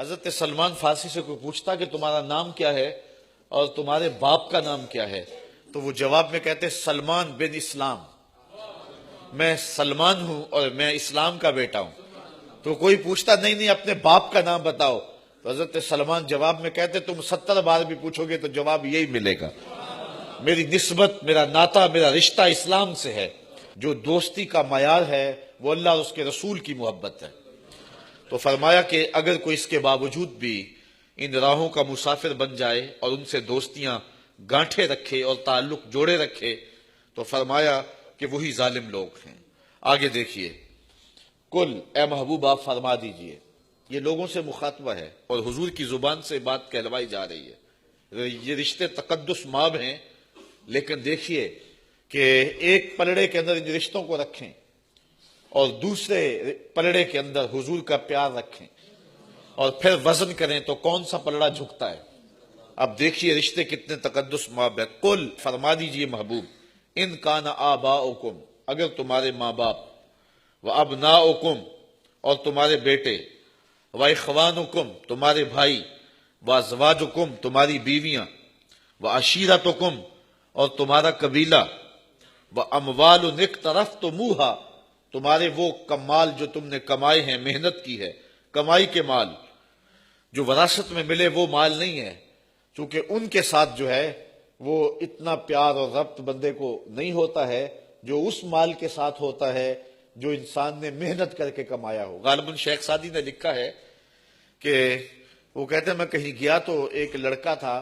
حضرت سلمان فارسی سے کوئی پوچھتا کہ تمہارا نام کیا ہے اور تمہارے باپ کا نام کیا ہے، تو وہ جواب میں کہتے سلمان بن اسلام، میں سلمان ہوں اور میں اسلام کا بیٹا ہوں۔ تو کوئی پوچھتا نہیں اپنے باپ کا نام بتاؤ، تو حضرت سلمان جواب میں کہتے تم 70 بار بھی پوچھو گے تو جواب یہی ملے گا، میری نسبت، میرا ناتا، میرا رشتہ اسلام سے ہے۔ جو دوستی کا معیار ہے وہ اللہ اور اس کے رسول کی محبت ہے۔ تو فرمایا کہ اگر کوئی اس کے باوجود بھی ان راہوں کا مسافر بن جائے اور ان سے دوستیاں گانٹھے رکھے اور تعلق جوڑے رکھے تو فرمایا کہ وہی ظالم لوگ ہیں۔ آگے دیکھیے، کل اے محبوب آپ فرما دیجئے، یہ لوگوں سے مخاطبہ ہے اور حضور کی زبان سے بات کہلوائی جا رہی ہے۔ یہ رشتے تقدس ماب ہیں، لیکن دیکھیے کہ ایک پلڑے کے اندر ان رشتوں کو رکھیں اور دوسرے پلڑے کے اندر حضور کا پیار رکھیں اور پھر وزن کریں تو کون سا پلڑا جھکتا ہے۔ اب دیکھیے رشتے کتنے تقدس ماب ہے۔ قل فرما دیجئے محبوب، ان کان آباؤکم، اگر تمہارے ماں باپ، و ابناؤکم، اور تمہارے بیٹے، و اخوانکم، تمہارے بھائی، و ازواجکم، تمہاری بیویاں، و عشیرتکم، اور تمہارا قبیلہ، و اموال اقترفتموہا، تمہارے وہ کمال جو تم نے کمائے ہیں، محنت کی ہے، کمائی کے مال جو وراثت میں ملے وہ مال نہیں ہے، چونکہ ان کے ساتھ جو ہے وہ اتنا پیار اور ربط بندے کو نہیں ہوتا ہے جو اس مال کے ساتھ ہوتا ہے جو انسان نے محنت کر کے کمایا ہو۔ غالباً شیخ سعدی نے لکھا ہے کہ وہ کہتے ہیں میں کہیں گیا تو ایک لڑکا تھا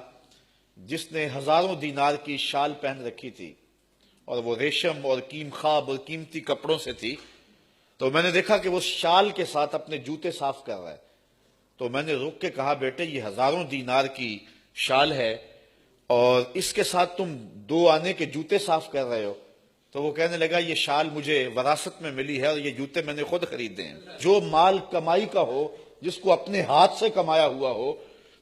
جس نے ہزاروں دینار کی شال پہن رکھی تھی اور وہ ریشم اور کیم خواب اور قیمتی کپڑوں سے تھی، تو میں نے دیکھا کہ وہ شال کے ساتھ اپنے جوتے صاف کر رہا ہے، تو میں نے رک کے کہا بیٹے یہ ہزاروں دینار کی شال ہے اور اس کے ساتھ تم 2 آنے کے جوتے صاف کر رہے ہو؟ تو وہ کہنے لگا یہ شال مجھے وراثت میں ملی ہے اور یہ جوتے میں نے خود خریدے ہیں۔ جو مال کمائی کا ہو، جس کو اپنے ہاتھ سے کمایا ہوا ہو،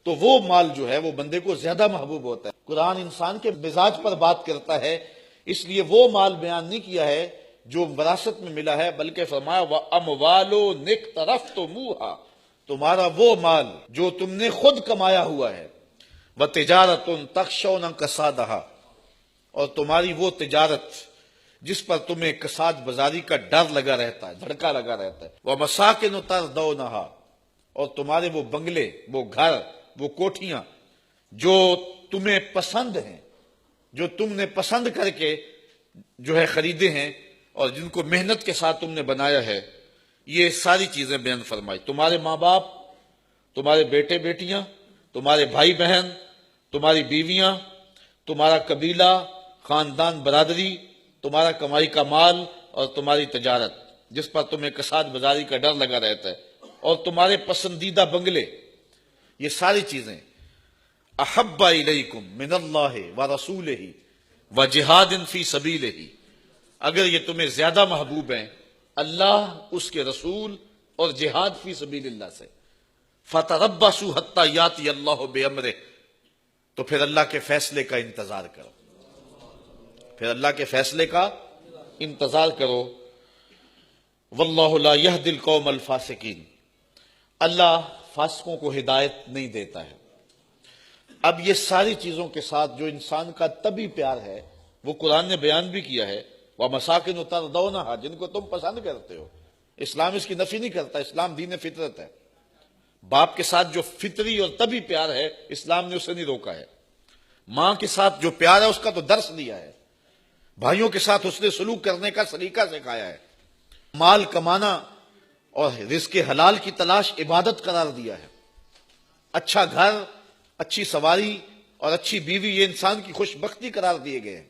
تو وہ مال جو ہے وہ بندے کو زیادہ محبوب ہوتا ہے۔ قرآن انسان کے مزاج پر بات کرتا ہے، اس لیے وہ مال بیان نہیں کیا ہے جو وراثت میں ملا ہے، بلکہ فرمایا وَأَمْوَالٌ اقْتَرَفْتُمُوهَا، تمہارا وہ مال جو تم نے خود کمایا ہوا ہے، وَتِجَارَةٌ تَخْشَوْنَ كَسَادَهَا، اور تمہاری وہ تجارت جس پر تمہیں کساد بازاری کا ڈر لگا رہتا ہے، دھڑکا لگا رہتا ہے، وَمَسَاكِنُ تَرْضَوْنَهَا، اور تمہارے وہ بنگلے، وہ گھر، وہ کوٹھیاں جو تمہیں پسند ہیں، جو تم نے پسند کر کے جو ہے خریدے ہیں اور جن کو محنت کے ساتھ تم نے بنایا ہے، یہ ساری چیزیں بیان فرمائی۔ تمہارے ماں باپ، تمہارے بیٹے بیٹیاں، تمہارے بھائی بہن، تمہاری بیویاں، تمہارا قبیلہ، خاندان، برادری، تمہارا کمائی کا مال اور تمہاری تجارت جس پر تمہیں کساد بازاری کا ڈر لگا رہتا ہے، اور تمہارے پسندیدہ بنگلے، یہ ساری چیزیں احب الیکم من اللہ ورسولہ وجہاد فی سبیلہ، اگر یہ تمہیں زیادہ محبوب ہیں اللہ، اس کے رسول اور جہاد فی سبیل اللہ سے، فتربصوا حتی یاتی اللہ بامرہ، تو پھر اللہ کے فیصلے کا انتظار کرو، پھر اللہ کے فیصلے کا انتظار کرو۔ واللہ لا یہدی القوم الفاسقین، اللہ فاسقوں کو ہدایت نہیں دیتا ہے۔ اب یہ ساری چیزوں کے ساتھ جو انسان کا طبعی پیار ہے وہ قرآن نے بیان بھی کیا ہے، وَمَسَاكِنُ تَرْضَوْنَهَا، جن کو تم پسند کرتے ہو۔ اسلام اس کی نفی نہیں کرتا، اسلام دین فطرت ہے۔ باپ کے ساتھ جو فطری اور طبعی پیار ہے اسلام نے اسے نہیں روکا ہے۔ ماں کے ساتھ جو پیار ہے اس کا تو درس دیا ہے، بھائیوں کے ساتھ حسن سلوک کرنے کا سلیقہ سکھایا ہے، مال کمانا اور رزق حلال کی تلاش عبادت قرار دیا ہے۔ اچھا گھر، اچھی سواری اور اچھی بیوی یہ انسان کی خوش بختی قرار دیے گئے ہیں۔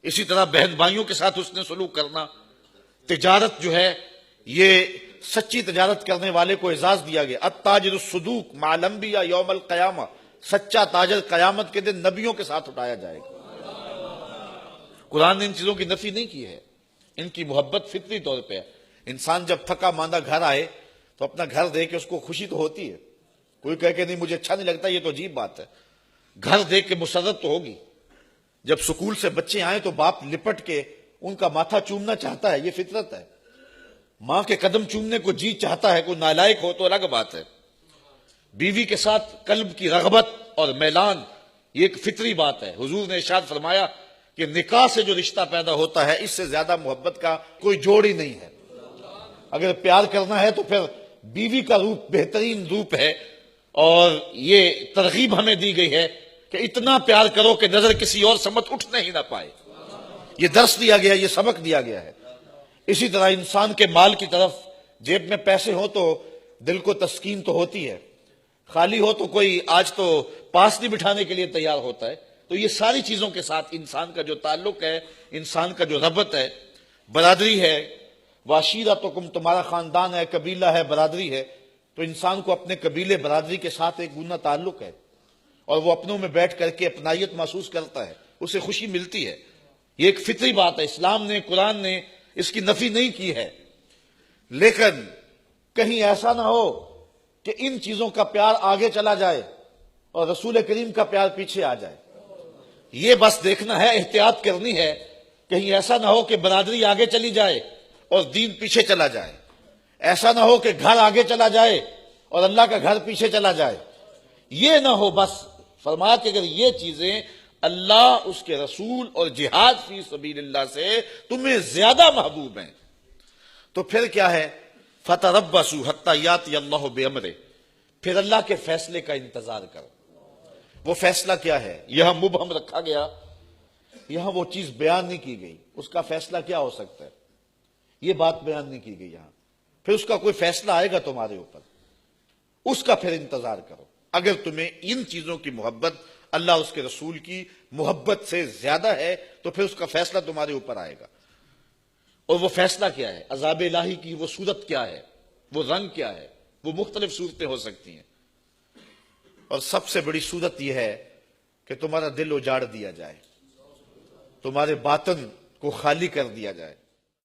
اسی طرح بہن بھائیوں کے ساتھ حسن سلوک کرنا، تجارت جو ہے یہ سچی تجارت کرنے والے کو اعزاز دیا گیا۔ التاجر الصدوق مع الانبیاء یوم القیامہ، سچا تاجر قیامت کے دن نبیوں کے ساتھ اٹھایا جائے گا۔ قرآن نے ان چیزوں کی نفی نہیں کی ہے، ان کی محبت فطری طور پہ ہے۔ انسان جب تھکا ماندہ گھر آئے تو اپنا گھر دیکھ کے اس کو خوشی تو ہوتی ہے، کوئی کہے کہ نہیں مجھے اچھا نہیں لگتا، یہ تو عجیب بات ہے، گھر دیکھ کے مسرت تو ہوگی۔ جب سکول سے بچے آئیں تو باپ لپٹ کے ان کا ماتھا چومنا چاہتا ہے، یہ فطرت ہے۔ ماں کے قدم چومنے کو جی چاہتا ہے، کوئی نالائق ہو تو الگ بات ہے۔ بیوی کے ساتھ قلب کی رغبت اور میلان، یہ ایک فطری بات ہے۔ حضور نے ارشاد فرمایا کہ نکاح سے جو رشتہ پیدا ہوتا ہے اس سے زیادہ محبت کا کوئی جوڑ ہی نہیں ہے۔ اگر پیار کرنا ہے تو پھر بیوی کا روپ بہترین روپ ہے، اور یہ ترغیب ہمیں دی گئی ہے کہ اتنا پیار کرو کہ نظر کسی اور سمت اٹھنے ہی نہ پائے۔ یہ درس دیا گیا، یہ سبق دیا گیا ہے۔ اسی طرح انسان کے مال کی طرف، جیب میں پیسے ہوں تو دل کو تسکین تو ہوتی ہے، خالی ہو تو کوئی آج تو پاس نہیں بٹھانے کے لیے تیار ہوتا ہے۔ تو یہ ساری چیزوں کے ساتھ انسان کا جو تعلق ہے، انسان کا جو ربط ہے، برادری ہے، وعشیرتکم تمہارا خاندان ہے، قبیلہ ہے، برادری ہے، تو انسان کو اپنے قبیلے برادری کے ساتھ ایک گنا تعلق ہے، اور وہ اپنوں میں بیٹھ کر کے اپنائیت محسوس کرتا ہے، اسے خوشی ملتی ہے۔ یہ ایک فطری بات ہے، اسلام نے، قرآن نے اس کی نفی نہیں کی ہے۔ لیکن کہیں ایسا نہ ہو کہ ان چیزوں کا پیار آگے چلا جائے اور رسول کریم کا پیار پیچھے آ جائے۔ یہ بس دیکھنا ہے، احتیاط کرنی ہے، کہیں ایسا نہ ہو کہ برادری آگے چلی جائے اور دین پیچھے چلا جائے، ایسا نہ ہو کہ گھر آگے چلا جائے اور اللہ کا گھر پیچھے چلا جائے، یہ نہ ہو۔ بس فرمایا کہ اگر یہ چیزیں اللہ، اس کے رسول اور جہاد فی سبیل اللہ سے تمہیں زیادہ محبوب ہیں تو پھر کیا ہے؟ فَتَرَبَّصُوا حَتَّىٰ يَأْتِيَ اللَّهُ بِأَمْرِهِ، پھر اللہ کے فیصلے کا انتظار کرو۔ وہ فیصلہ کیا ہے؟ یہاں مبہم رکھا گیا، یہاں وہ چیز بیان نہیں کی گئی، اس کا فیصلہ کیا ہو سکتا ہے، یہ بات بیان نہیں کی گئی یہاں۔ پھر اس کا کوئی فیصلہ آئے گا تمہارے اوپر، اس کا پھر انتظار کرو۔ اگر تمہیں ان چیزوں کی محبت اللہ اس کے رسول کی محبت سے زیادہ ہے تو پھر اس کا فیصلہ تمہارے اوپر آئے گا۔ اور وہ فیصلہ کیا ہے؟ عذاب الہی کی وہ صورت کیا ہے، وہ رنگ کیا ہے؟ وہ مختلف صورتیں ہو سکتی ہیں، اور سب سے بڑی صورت یہ ہے کہ تمہارا دل اجاڑ دیا جائے، تمہارے باطن کو خالی کر دیا جائے،